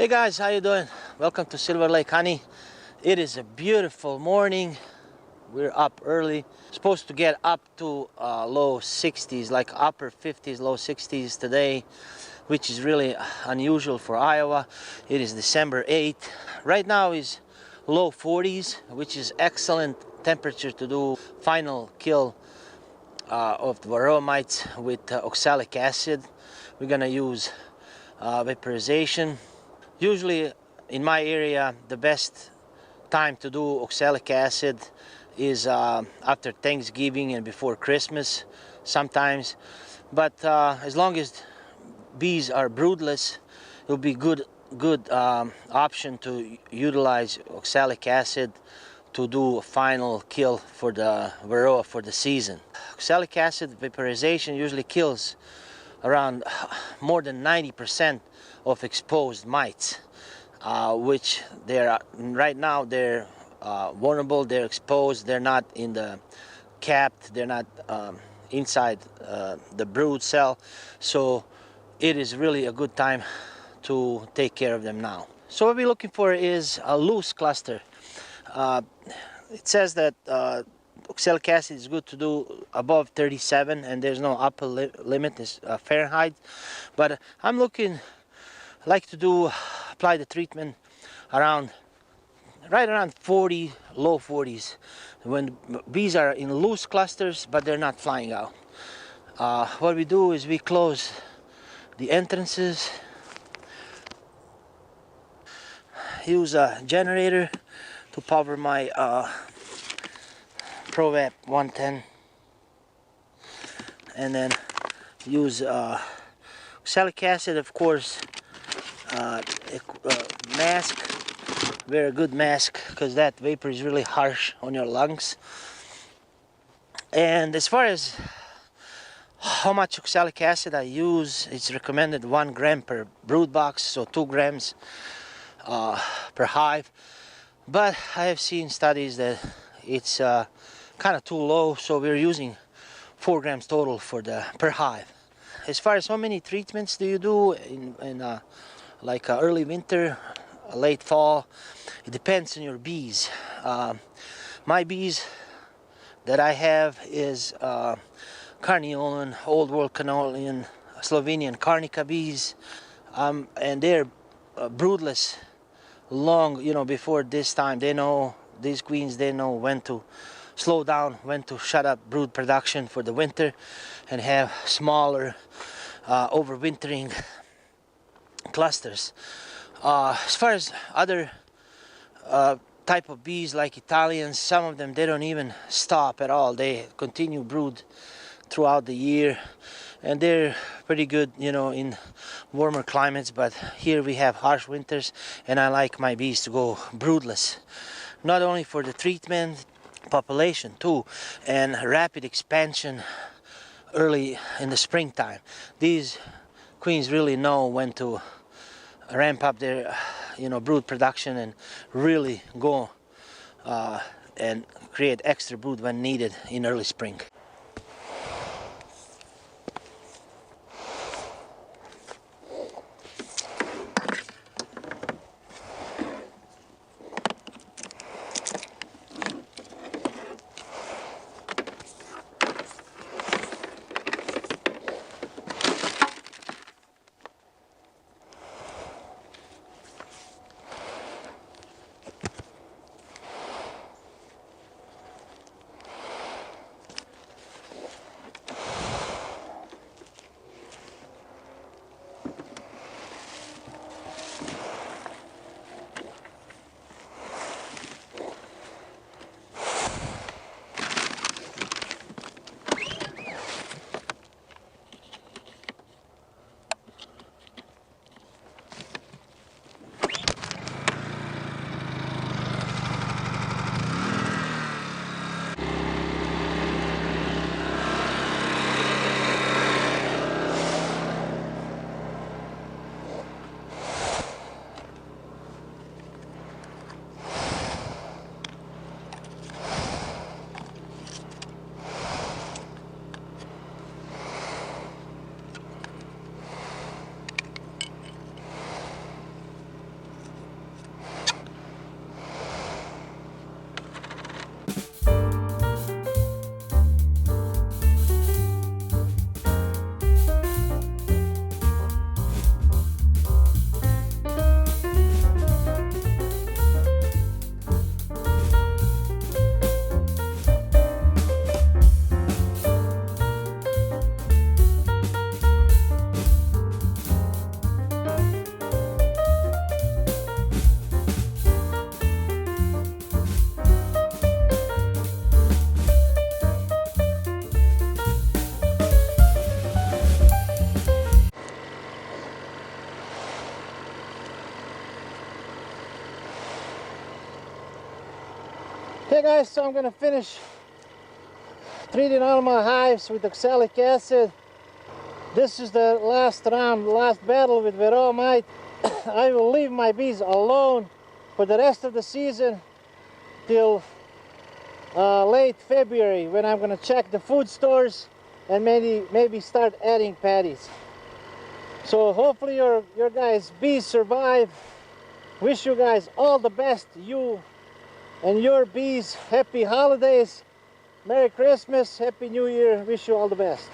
Hey guys, how you doing? Welcome to Silver Lake Honey. It is a beautiful morning. We're up early. Supposed to get up to low 60s, like upper 50s, low 60s today, which is really unusual for Iowa. It is December 8th. Right now is low 40s, which is excellent temperature to do final kill of the Varroa mites with oxalic acid. We're gonna use vaporization. Usually in my area, the best time to do oxalic acid is after Thanksgiving and before Christmas sometimes. But as long as bees are broodless, it will be good option to utilize oxalic acid to do a final kill for the Varroa for the season. Oxalic acid vaporization usually kills around more than 90% of exposed mites, which they're right now they're vulnerable, they're exposed, they're not in the capped, they're not inside the brood cell, so it is really a good time to take care of them now. So what we're looking for is a loose cluster. It says that oxalic acid is good to do above 37, and there's no upper limit, is Fahrenheit, but I'm like to apply the treatment right around 40, low 40s, when bees are in loose clusters but they're not flying out. What we do is we close the entrances, use a generator to power my ProVap 110, and then use oxalic acid, of course, mask, very good mask, because that vapor is really harsh on your lungs. And as far as how much oxalic acid I use, it's recommended 1 gram per brood box, so 2 grams per hive. But I have seen studies that it's kind of too low, so we're using 4 grams total for the per hive. As far as how many treatments do you do in like early winter, late fall, it depends on your bees. My bees that I have is Carniolan, Old World Carniolan, Slovenian Carnica bees, and they're broodless long, before this time. They know, these queens, they know when to slow down, when to shut up brood production for the winter and have smaller overwintering clusters. As far as other type of bees like Italians, some of them, they don't even stop at all. They continue brood throughout the year, and they're pretty good, in warmer climates. But here we have harsh winters, and I like my bees to go broodless, not only for the treatment, population too, and rapid expansion early in the springtime. These queens really know when to ramp up their brood production and really go and create extra brood when needed in early spring. Okay guys, so I'm gonna finish treating all my hives with oxalic acid. This is the last round, last battle with Varroa mite. I will leave my bees alone for the rest of the season till late February, when I'm gonna check the food stores and maybe start adding patties. So hopefully your guys' bees survive. Wish you guys all the best, you and your bees. Happy holidays, Merry Christmas, Happy New Year. Wish you all the best.